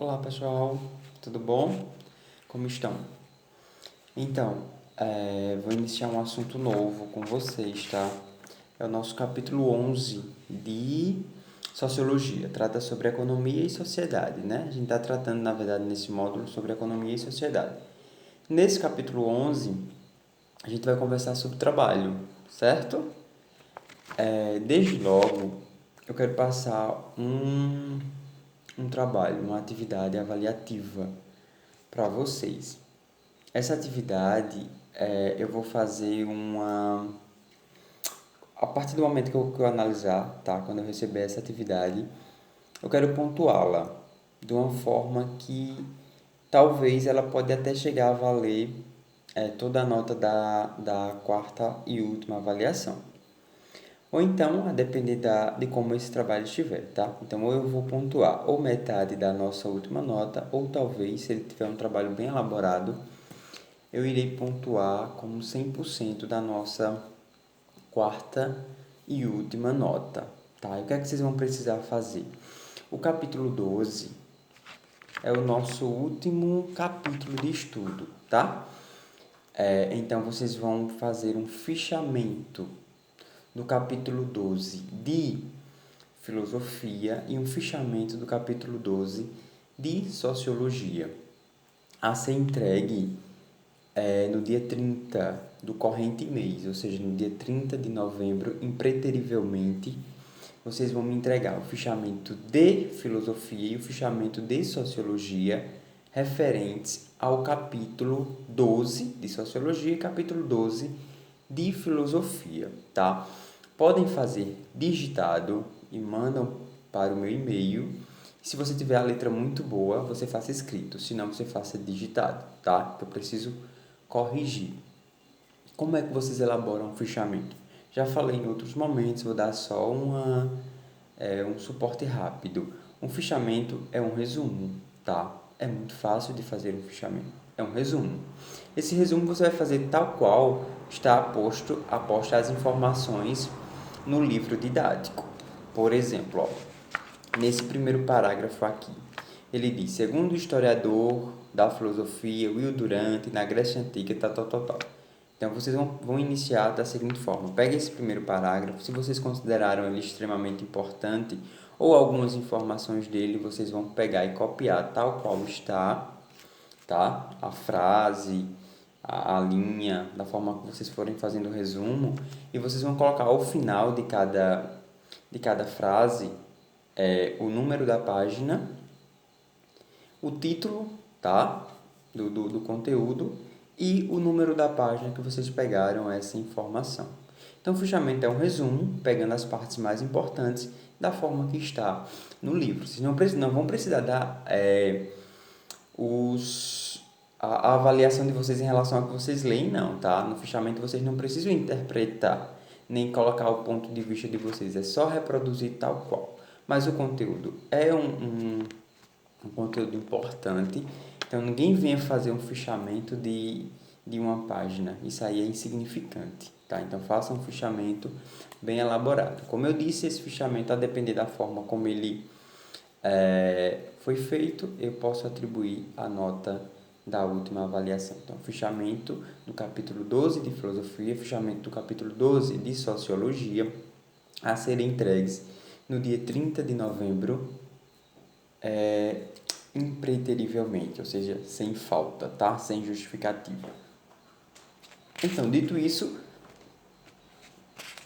Olá pessoal, tudo bom? Como estão? Então, vou iniciar um assunto novo com vocês, tá? É o nosso capítulo 11 de Sociologia, trata sobre economia e sociedade, né? A gente está tratando, na verdade, nesse módulo sobre economia e sociedade. Nesse capítulo 11, a gente vai conversar sobre trabalho, certo? Desde logo, eu quero passar um trabalho, uma atividade avaliativa para vocês. Essa atividade, eu vou fazer uma... A partir do momento que eu analisar, tá? Quando eu receber essa atividade, eu quero pontuá-la de uma forma que talvez ela pode até chegar a valer toda a nota da quarta e última avaliação. Ou então, a depender de como esse trabalho estiver, tá? Então, ou eu vou pontuar ou metade da nossa última nota, ou talvez, se ele tiver um trabalho bem elaborado, eu irei pontuar como 100% da nossa quarta e última nota, tá? E o que é que vocês vão precisar fazer? O capítulo 12 é o nosso último capítulo de estudo, tá? Então, vocês vão fazer um fichamento do capítulo 12 de filosofia e um fichamento do capítulo 12 de sociologia, a ser entregue no dia 30 do corrente mês, ou seja, no dia 30 de novembro, impreterivelmente, vocês vão me entregar o fichamento de filosofia e o fichamento de sociologia referentes ao capítulo 12 de sociologia e capítulo 12 de filosofia, tá? Podem fazer digitado e mandam para o meu e-mail. Se você tiver a letra muito boa, você faça escrito, senão você faça digitado, tá? Eu preciso corrigir. Como é que vocês elaboram um fichamento? Já falei em outros momentos, vou dar só um suporte rápido. Um fichamento é um resumo, tá? É muito fácil de fazer um fichamento. É um resumo. Esse resumo você vai fazer tal qual está aposto as informações no livro didático. Por exemplo, nesse primeiro parágrafo aqui, ele diz: segundo o historiador da filosofia Will Durant, na Grécia Antiga, tal. Então, vocês vão iniciar da seguinte forma: pegue esse primeiro parágrafo, se vocês consideraram ele extremamente importante, ou algumas informações dele, vocês vão pegar e copiar tal qual está, tá? A frase, a linha, da forma que vocês forem fazendo o resumo, e vocês vão colocar ao final de cada frase o número da página, o título, tá? Do conteúdo e o número da página que vocês pegaram essa informação. Então, o fichamento é um resumo, pegando as partes mais importantes da forma que está no livro. Vocês não vão precisar dar a avaliação de vocês em relação ao que vocês leem, não, tá? No fichamento vocês não precisam interpretar, nem colocar o ponto de vista de vocês, é só reproduzir tal qual. Mas o conteúdo é um conteúdo importante, então ninguém venha fazer um fichamento de uma página, isso aí é insignificante, tá? Então faça um fichamento bem elaborado. Como eu disse, esse fichamento, a depender da forma como ele foi feito, eu posso atribuir a nota da última avaliação. Então, fichamento do capítulo 12 de filosofia, fichamento do capítulo 12 de sociologia, a serem entregues no dia 30 de novembro, impreterivelmente, ou seja, sem falta, tá? Sem justificativa. Então, dito isso,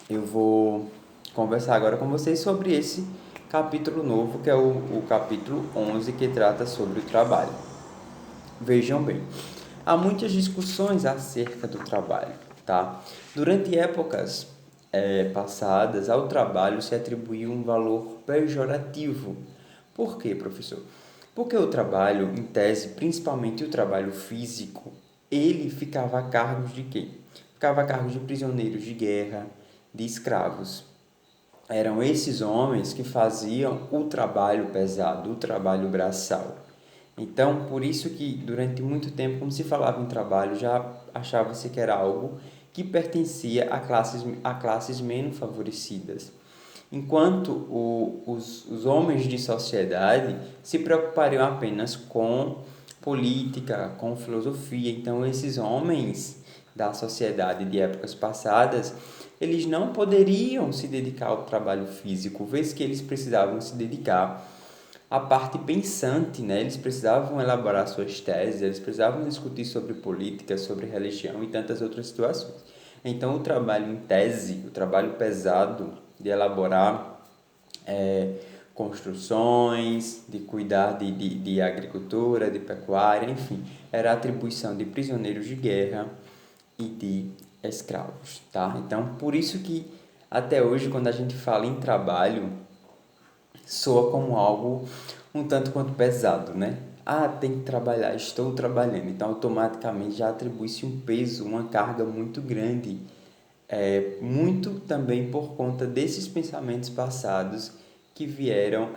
eu vou conversar agora com vocês sobre esse capítulo novo, que é o capítulo 11, que trata sobre o trabalho. Vejam bem, há muitas discussões acerca do trabalho, tá? Durante épocas passadas, ao trabalho se atribuiu um valor pejorativo. Por quê, professor? Porque o trabalho, em tese, principalmente o trabalho físico, ele ficava a cargo de quem? Ficava a cargo de prisioneiros de guerra, de escravos. Eram esses homens que faziam o trabalho pesado, o trabalho braçal. Então, por isso que durante muito tempo, quando se falava em trabalho, já achava-se que era algo que pertencia a classes menos favorecidas. enquanto os homens de sociedade se preocupariam apenas com política, com filosofia. Então, esses homens da sociedade de épocas passadas, eles não poderiam se dedicar ao trabalho físico, vez que eles precisavam se dedicar à parte pensante, né? Eles precisavam elaborar suas teses, eles precisavam discutir sobre política, sobre religião e tantas outras situações. Então, o trabalho em tese, o trabalho pesado de elaborar construções, de cuidar de agricultura, de pecuária, enfim, era a atribuição de prisioneiros de guerra e de escravos, tá? Então, por isso que até hoje, quando a gente fala em trabalho, soa como algo um tanto quanto pesado, né? Ah, tem que trabalhar, estou trabalhando. Então, automaticamente já atribui-se um peso, uma carga muito grande. Muito também por conta desses pensamentos passados que vieram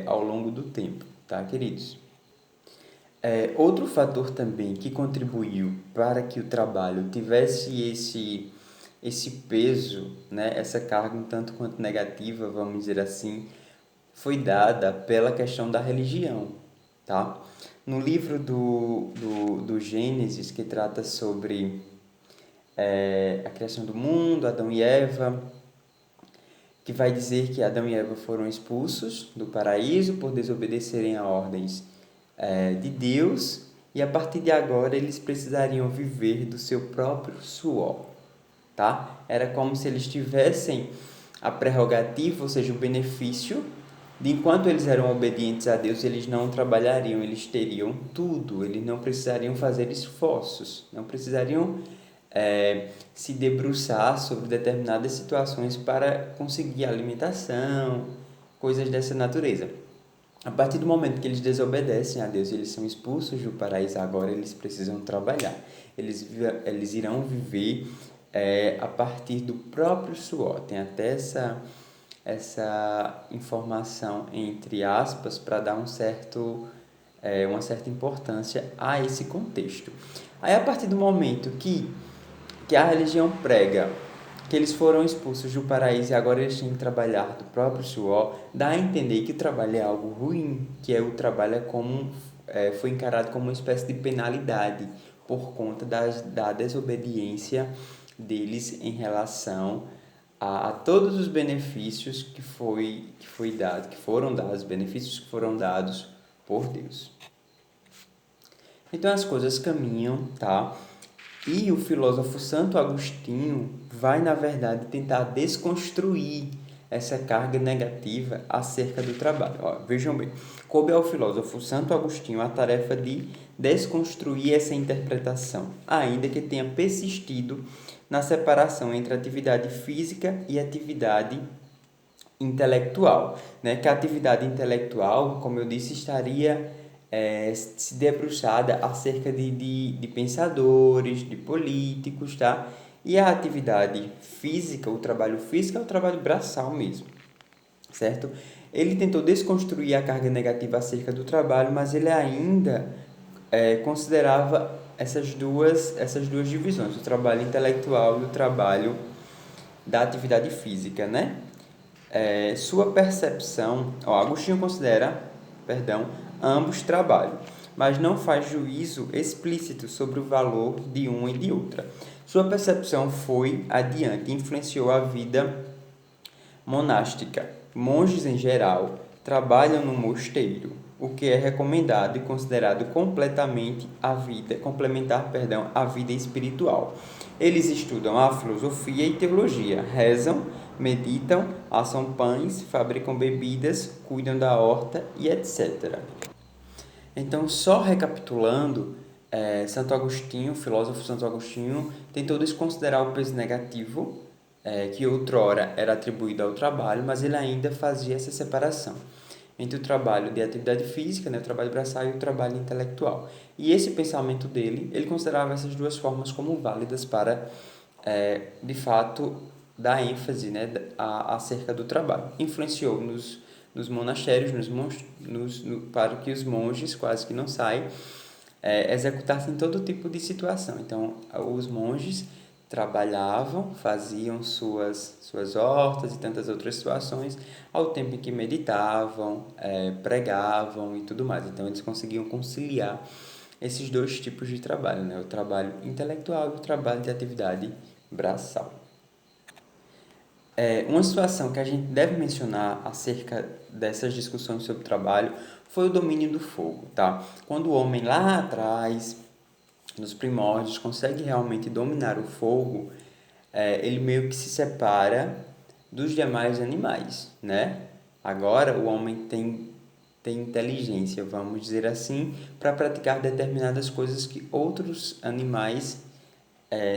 ao longo do tempo, tá, queridos? Outro fator também que contribuiu para que o trabalho tivesse esse peso, né, essa carga um tanto quanto negativa, vamos dizer assim, foi dada pela questão da religião, tá? No livro do Gênesis, que trata sobre a criação do mundo, Adão e Eva, que vai dizer que Adão e Eva foram expulsos do paraíso por desobedecerem a ordens de Deus, e a partir de agora eles precisariam viver do seu próprio suor, tá? Era como se eles tivessem a prerrogativa, ou seja, o benefício de enquanto eles eram obedientes a Deus, eles não trabalhariam, eles teriam tudo, eles não precisariam fazer esforços, não precisariam se debruçar sobre determinadas situações para conseguir alimentação, coisas dessa natureza. A partir do momento que eles desobedecem a Deus, eles são expulsos do paraíso, agora eles precisam trabalhar. Eles irão viver a partir do próprio suor. Tem até essa informação entre aspas para dar uma certa importância a esse contexto. Aí, a partir do momento que a religião prega que eles foram expulsos do paraíso e agora eles têm que trabalhar do próprio suor, dá a entender que o trabalho é algo ruim, que o trabalho foi encarado como uma espécie de penalidade por conta da desobediência deles em relação a todos os benefícios que foram dados por Deus. Então as coisas caminham, tá? E o filósofo Santo Agostinho vai, na verdade, tentar desconstruir essa carga negativa acerca do trabalho. Vejam bem, coube ao filósofo Santo Agostinho a tarefa de desconstruir essa interpretação, ainda que tenha persistido na separação entre atividade física e atividade intelectual, né? Que a atividade intelectual, como eu disse, estaria se debruçada acerca de pensadores, de políticos, tá? E a atividade física, o trabalho físico é o trabalho braçal mesmo, certo? Ele tentou desconstruir a carga negativa acerca do trabalho, mas ele ainda considerava essas duas divisões, o trabalho intelectual e o trabalho da atividade física, né? Sua percepção, Agostinho considera, ambos trabalhos, mas não faz juízo explícito sobre o valor de uma e de outra. Sua percepção foi adiante, influenciou a vida monástica. Monges, em geral, trabalham no mosteiro, o que é recomendado e considerado complementar à vida espiritual. Eles estudam a filosofia e teologia, rezam, meditam, assam pães, fabricam bebidas, cuidam da horta e etc. Então, só recapitulando, o filósofo Santo Agostinho, tentou desconsiderar o peso negativo que outrora era atribuído ao trabalho, mas ele ainda fazia essa separação entre o trabalho de atividade física, né, o trabalho braçal, e o trabalho intelectual. E esse pensamento dele, ele considerava essas duas formas como válidas para, de fato, dar ênfase, né, acerca do trabalho. Influenciou nos monastérios, para que os monges, quase que não saem, executassem todo tipo de situação. Então, os monges trabalhavam, faziam suas hortas e tantas outras situações, ao tempo em que meditavam, pregavam e tudo mais. Então, eles conseguiam conciliar esses dois tipos de trabalho, né? O trabalho intelectual e o trabalho de atividade braçal. Uma situação que a gente deve mencionar acerca dessas discussões sobre trabalho foi o domínio do fogo, tá? Quando o homem lá atrás, nos primórdios, consegue realmente dominar o fogo, ele meio que se separa dos demais animais, né? Agora o homem tem inteligência, vamos dizer assim, para praticar determinadas coisas que outros animais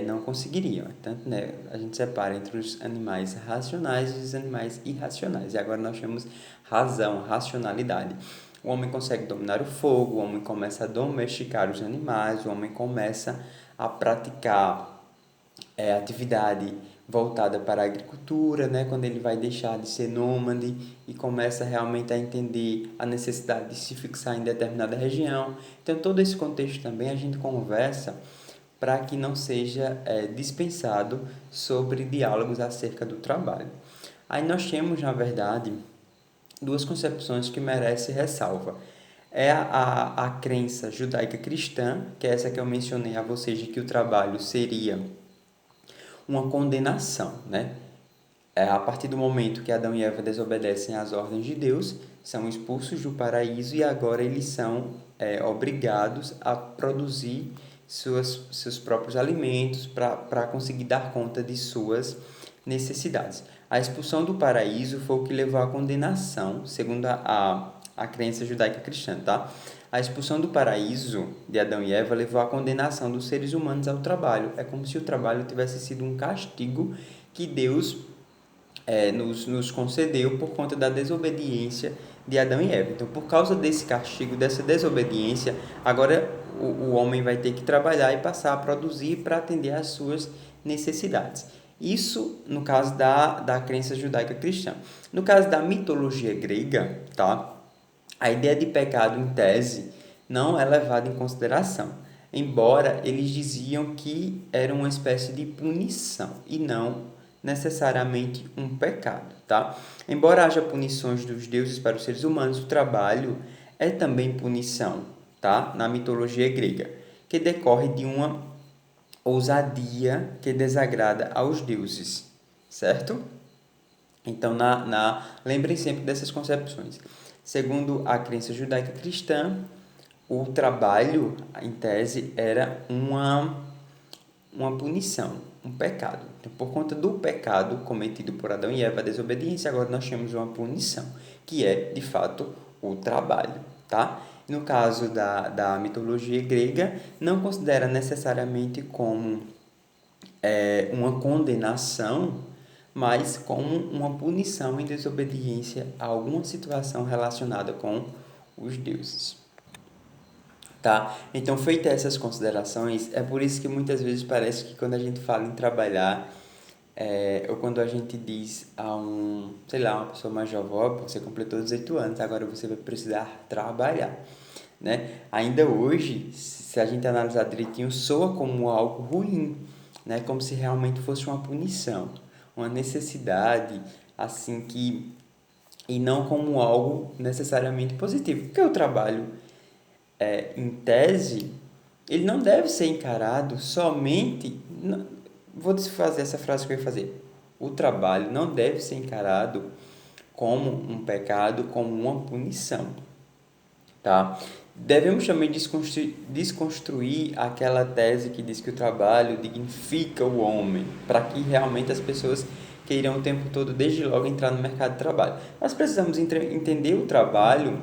não conseguiriam. Tanto, né, a gente separa entre os animais racionais e os animais irracionais. E agora nós temos razão, racionalidade. O homem consegue dominar o fogo, o homem começa a domesticar os animais, o homem começa a praticar atividade voltada para a agricultura, né? Quando ele vai deixar de ser nômade e começa realmente a entender a necessidade de se fixar em determinada região. Então, todo esse contexto também a gente conversa para que não seja dispensado sobre diálogos acerca do trabalho. Aí nós temos, na verdade, duas concepções que merecem ressalva. É a crença judaica cristã, que é essa que eu mencionei a vocês, de que o trabalho seria uma condenação, né? A partir do momento que Adão e Eva desobedecem às ordens de Deus, são expulsos do paraíso e agora eles são obrigados a produzir seus próprios alimentos para conseguir dar conta de suas necessidades. A expulsão do paraíso foi o que levou à condenação, segundo a crença judaica cristã, tá? A expulsão do paraíso de Adão e Eva levou à condenação dos seres humanos ao trabalho. É como se o trabalho tivesse sido um castigo que Deus nos concedeu por conta da desobediência de Adão e Eva. Então, por causa desse castigo, dessa desobediência, agora o homem vai ter que trabalhar e passar a produzir para atender às suas necessidades. Isso no caso da crença judaica cristã. No caso da mitologia grega, tá? A ideia de pecado, em tese, não é levada em consideração, embora eles diziam que era uma espécie de punição e não necessariamente um pecado, tá? Embora haja punições dos deuses para os seres humanos, o trabalho é também punição, tá? Na mitologia grega, que decorre de uma ousadia que desagrada aos deuses, certo? Então, lembrem sempre dessas concepções. Segundo a crença judaica cristã, o trabalho, em tese, era uma punição, um pecado. Então, por conta do pecado cometido por Adão e Eva, a desobediência, agora nós temos uma punição, que é, de fato, o trabalho, tá? No caso da mitologia grega, não considera necessariamente como uma condenação, mas como uma punição em desobediência a alguma situação relacionada com os deuses. Tá? Então, feitas essas considerações, é por isso que muitas vezes parece que quando a gente fala em trabalhar, ou quando a gente diz a uma pessoa mais jovem, você completou 18 anos, agora você vai precisar trabalhar, né? Ainda hoje, se a gente analisar direitinho, soa como algo ruim, né? Como se realmente fosse uma punição, uma necessidade, assim e não como algo necessariamente positivo, porque o trabalho em tese, ele não deve ser encarado somente. Vou fazer essa frase que eu ia fazer. O trabalho não deve ser encarado como um pecado, como uma punição. Tá? Devemos também desconstruir aquela tese que diz que o trabalho dignifica o homem, para que realmente as pessoas queiram o tempo todo, desde logo, entrar no mercado de trabalho. Nós precisamos entender o trabalho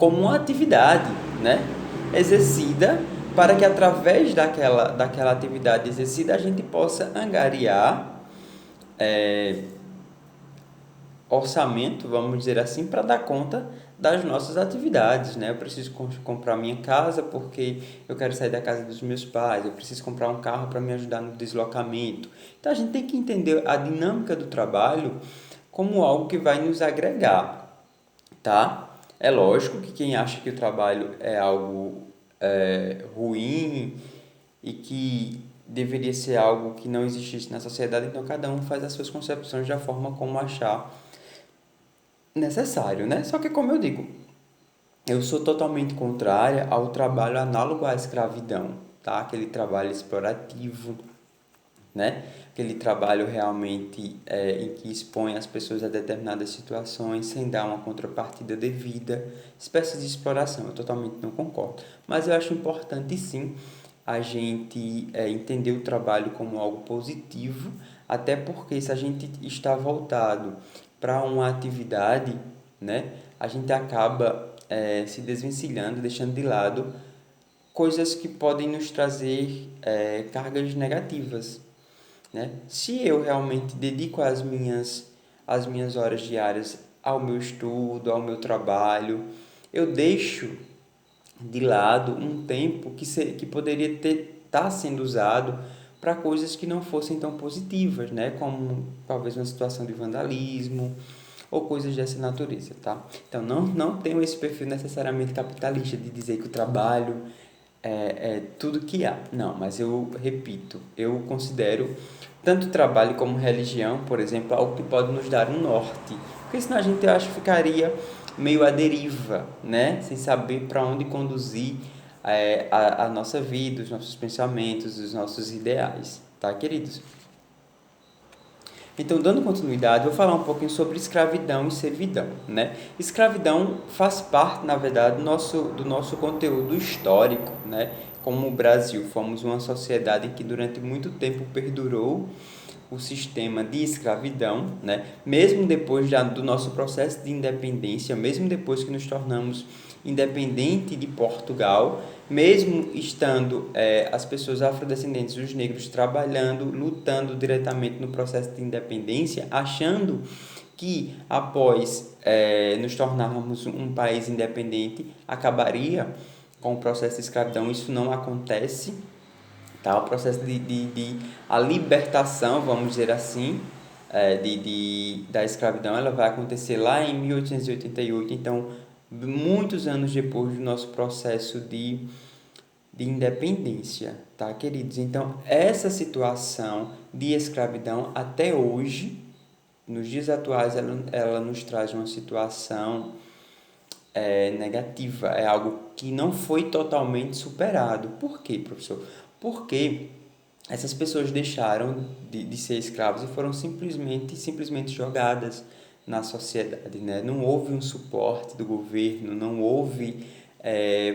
como uma atividade, né, exercida, para que através daquela atividade exercida a gente possa angariar orçamento, vamos dizer assim, para dar conta das nossas atividades, né? Eu preciso comprar minha casa porque eu quero sair da casa dos meus pais, eu preciso comprar um carro para me ajudar no deslocamento. Então a gente tem que entender a dinâmica do trabalho como algo que vai nos agregar, tá? É lógico que quem acha que o trabalho é algo ruim e que deveria ser algo que não existisse na sociedade, então cada um faz as suas concepções da forma como achar necessário, né? Só que, como eu digo, eu sou totalmente contrária ao trabalho análogo à escravidão, tá? Aquele trabalho explorativo, né? Aquele trabalho realmente em que expõe as pessoas a determinadas situações sem dar uma contrapartida devida, espécies de exploração, eu totalmente não concordo. Mas eu acho importante sim a gente entender o trabalho como algo positivo, até porque se a gente está voltado para uma atividade, né, a gente acaba se desvencilhando, deixando de lado coisas que podem nos trazer cargas negativas, né? Se eu realmente dedico as minhas horas diárias ao meu estudo, ao meu trabalho, eu deixo de lado um tempo que poderia estar sendo usado para coisas que não fossem tão positivas, né? Como talvez uma situação de vandalismo ou coisas dessa natureza, tá? Então, não tenho esse perfil necessariamente capitalista de dizer que o trabalho é tudo que há. Não, mas eu repito, eu considero tanto trabalho como religião, por exemplo, algo que pode nos dar um norte. Porque senão a gente, eu acho, ficaria meio à deriva, né? Sem saber para onde conduzir a nossa vida, os nossos pensamentos, os nossos ideais, tá, queridos? Então, dando continuidade, vou falar um pouquinho sobre escravidão e servidão, né? Escravidão faz parte, na verdade, do nosso conteúdo histórico, né? Como o Brasil, fomos uma sociedade que durante muito tempo perdurou o sistema de escravidão, né? Mesmo depois do nosso processo de independência, mesmo depois que nos tornamos independente de Portugal, mesmo estando as pessoas afrodescendentes, os negros, trabalhando, lutando diretamente no processo de independência, achando que após nos tornarmos um país independente, acabaria com o processo de escravidão. Isso não acontece, tá? O processo de a libertação, vamos dizer assim, da escravidão, ela vai acontecer lá em 1888, então muitos anos depois do nosso processo de independência, tá, queridos? Então, essa situação de escravidão até hoje, nos dias atuais, ela nos traz uma situação negativa, é algo que não foi totalmente superado. Por quê, professor? Porque essas pessoas deixaram de ser escravos e foram simplesmente jogadas na sociedade, né? Não houve um suporte do governo, não houve,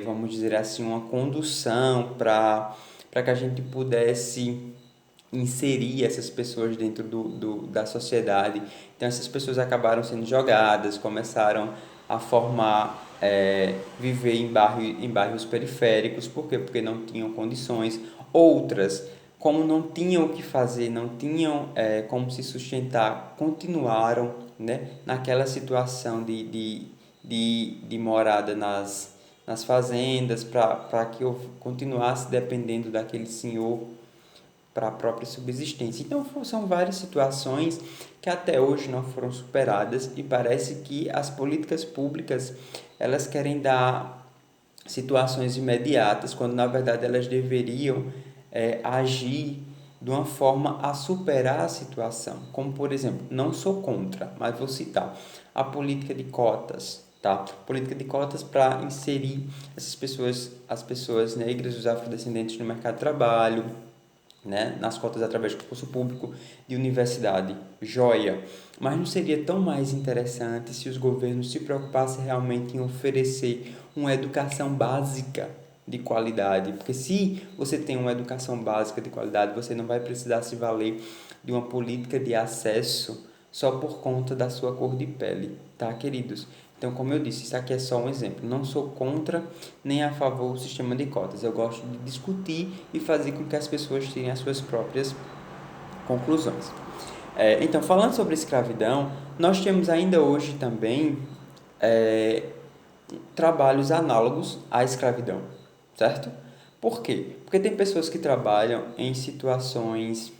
vamos dizer assim, uma condução para que a gente pudesse inserir essas pessoas dentro da sociedade. Então, essas pessoas acabaram sendo jogadas, começaram a viver em bairros periféricos. Por quê? Porque não tinham condições. Outras, como não tinham o que fazer, não tinham como se sustentar, continuaram, né, naquela situação de morada nas fazendas, para que eu continuasse dependendo daquele senhor para a própria subsistência. Então, são várias situações que até hoje não foram superadas e parece que as políticas públicas elas querem dar situações imediatas, quando na verdade elas deveriam agir de uma forma a superar a situação. Como, por exemplo, não sou contra, mas vou citar a política de cotas, tá? Política de cotas para inserir as pessoas negras, os afrodescendentes no mercado de trabalho, né, nas cotas através do concurso público de universidade, joia. Mas não seria tão mais interessante se os governos se preocupassem realmente em oferecer uma educação básica de qualidade? Porque se você tem uma educação básica de qualidade, você não vai precisar se valer de uma política de acesso só por conta da sua cor de pele, tá, queridos? Então, como eu disse, isso aqui é só um exemplo. Não sou contra nem a favor do sistema de cotas. Eu gosto de discutir e fazer com que as pessoas tirem as suas próprias conclusões. Então, falando sobre escravidão, nós temos ainda hoje também trabalhos análogos à escravidão, certo? Por quê? Porque tem pessoas que trabalham em situações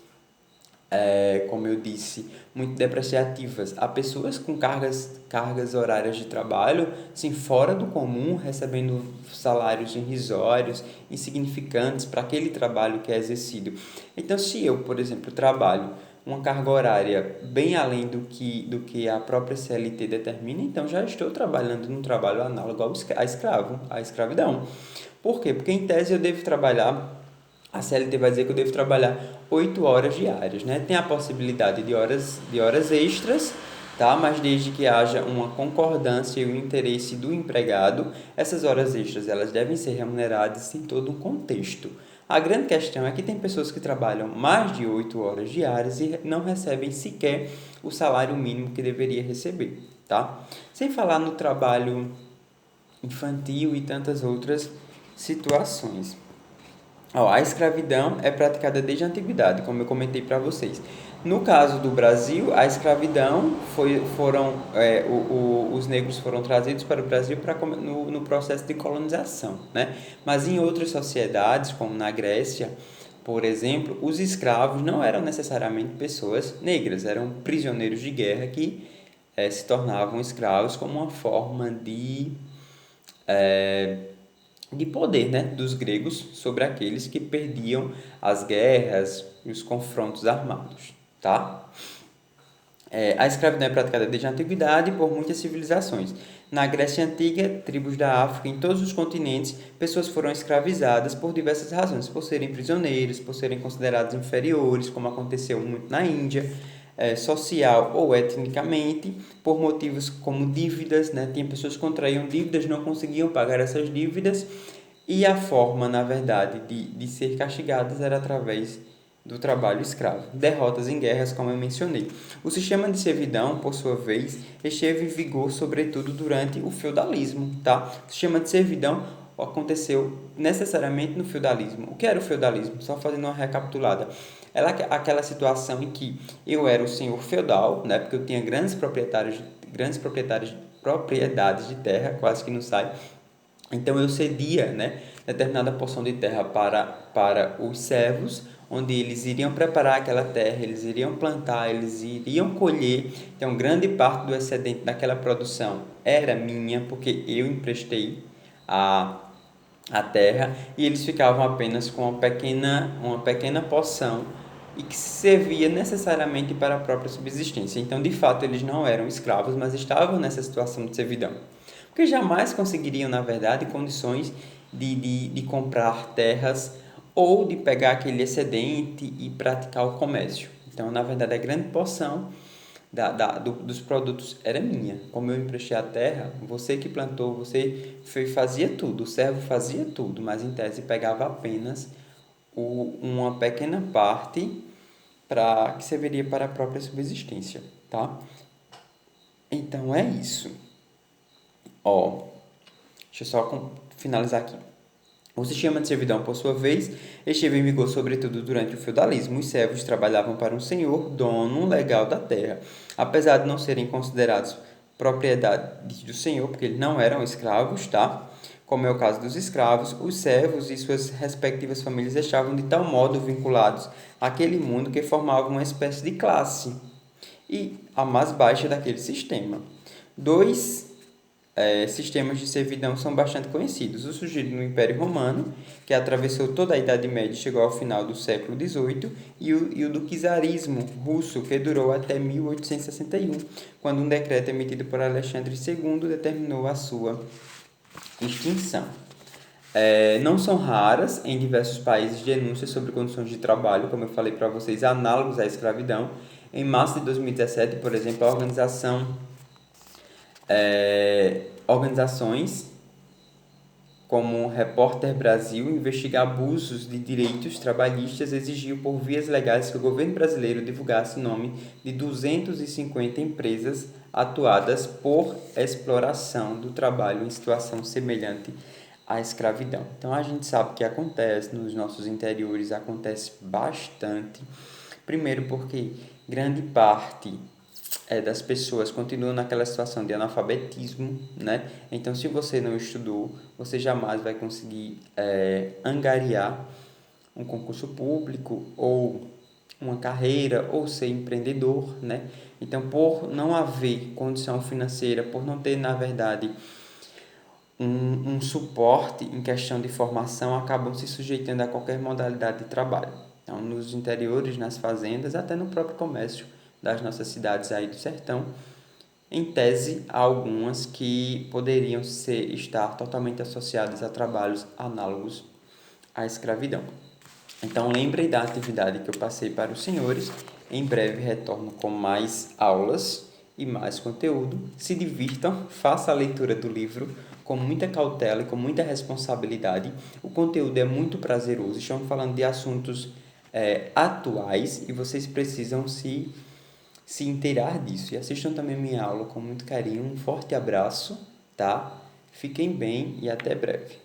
como eu disse, muito depreciativas. Há pessoas com cargas horárias de trabalho, assim, fora do comum, recebendo salários irrisórios, insignificantes para aquele trabalho que é exercido. Então, se eu, por exemplo, trabalho uma carga horária bem além do que a própria CLT determina, então já estou trabalhando num trabalho análogo à escravidão. Por quê? Porque, em tese, eu devo trabalhar, a CLT vai dizer que eu devo trabalhar 8 horas diárias, né? Tem a possibilidade de horas extras, tá? Mas desde que haja uma concordância e o interesse do empregado, essas horas extras elas devem ser remuneradas em todo um contexto. A grande questão é que tem pessoas que trabalham mais de 8 horas diárias e não recebem sequer o salário mínimo que deveria receber, tá? Sem falar no trabalho infantil e tantas outras situações. A escravidão é praticada desde a antiguidade, como eu comentei para vocês. No caso do Brasil, a escravidão os negros foram trazidos para o Brasil no processo de colonização, né? Mas em outras sociedades, como na Grécia, por exemplo, os escravos não eram necessariamente pessoas negras, eram prisioneiros de guerra que se tornavam escravos como uma forma de poder, né, dos gregos sobre aqueles que perdiam as guerras e os confrontos armados, tá? A escravidão é praticada desde a antiguidade por muitas civilizações. Na Grécia Antiga, tribos da África, em todos os continentes, pessoas foram escravizadas por diversas razões, por serem prisioneiros, por serem considerados inferiores, como aconteceu muito na Índia, social ou etnicamente, por motivos como dívidas, né? Tinha pessoas que contraíam dívidas, não conseguiam pagar essas dívidas, e a forma, na verdade, de ser castigadas era através do trabalho escravo. Derrotas em guerras, como eu mencionei. O sistema de servidão, por sua vez, esteve em vigor sobretudo durante o feudalismo, tá? O sistema de servidão aconteceu necessariamente no feudalismo. O que era o feudalismo? Só fazendo uma recapitulada. Era aquela situação em que eu era o senhor feudal, né? Porque eu tinha propriedades de terra, quase que não sai. Então eu cedia, né, determinada porção de terra para os servos, onde eles iriam preparar aquela terra, eles iriam plantar, eles iriam colher. Então grande parte do excedente daquela produção era minha, porque eu emprestei a, a terra, e eles ficavam apenas com uma pequena porção e que servia necessariamente para a própria subsistência. Então, de fato, eles não eram escravos, mas estavam nessa situação de servidão, porque jamais conseguiriam, na verdade, condições de comprar terras ou de pegar aquele excedente e praticar o comércio. Então, na verdade, a grande porção dos produtos era minha. Como eu emprestei a terra, você que plantou, fazia tudo, o servo fazia tudo, mas em tese pegava apenas uma pequena parte que serviria para a própria subsistência, tá? Então é isso. Ó, deixa eu só finalizar aqui. O sistema de servidão, por sua vez, esteve em vigor sobretudo durante o feudalismo. Os servos trabalhavam para um senhor, dono legal da terra. Apesar de não serem considerados propriedade do senhor, porque eles não eram escravos, tá? Como é o caso dos escravos, os servos e suas respectivas famílias estavam de tal modo vinculados àquele mundo que formavam uma espécie de classe e a mais baixa daquele sistema. Dois sistemas de servidão são bastante conhecidos. O surgido no Império Romano, que atravessou toda a Idade Média e chegou ao final do século XVIII, e o do czarismo russo, que durou até 1861, quando um decreto emitido por Alexandre II determinou a sua extinção. Não são raras em diversos países denúncias sobre condições de trabalho, como eu falei para vocês, análogos à escravidão. Em março de 2017, por exemplo, a organizações como Repórter Brasil investiga abusos de direitos trabalhistas, exigiu por vias legais que o governo brasileiro divulgasse o nome de 250 empresas atuadas por exploração do trabalho em situação semelhante à escravidão. Então a gente sabe que acontece nos nossos interiores, acontece bastante. Primeiro porque grande parte das pessoas continuam naquela situação de analfabetismo, né? Então, se você não estudou, você jamais vai conseguir angariar um concurso público ou uma carreira ou ser empreendedor, né? Então, por não haver condição financeira, por não ter, na verdade, um suporte em questão de formação, acabam se sujeitando a qualquer modalidade de trabalho. Então, nos interiores, nas fazendas, até no próprio comércio das nossas cidades aí do sertão, em tese, há algumas que poderiam estar totalmente associadas a trabalhos análogos à escravidão. Então, lembrem da atividade que eu passei para os senhores. Em breve retorno com mais aulas e mais conteúdo. Se divirtam, faça a leitura do livro com muita cautela e com muita responsabilidade. O conteúdo é muito prazeroso. Estamos falando de assuntos atuais e vocês precisam se inteirar disso. E assistam também minha aula com muito carinho. Um forte abraço, tá? Fiquem bem e até breve.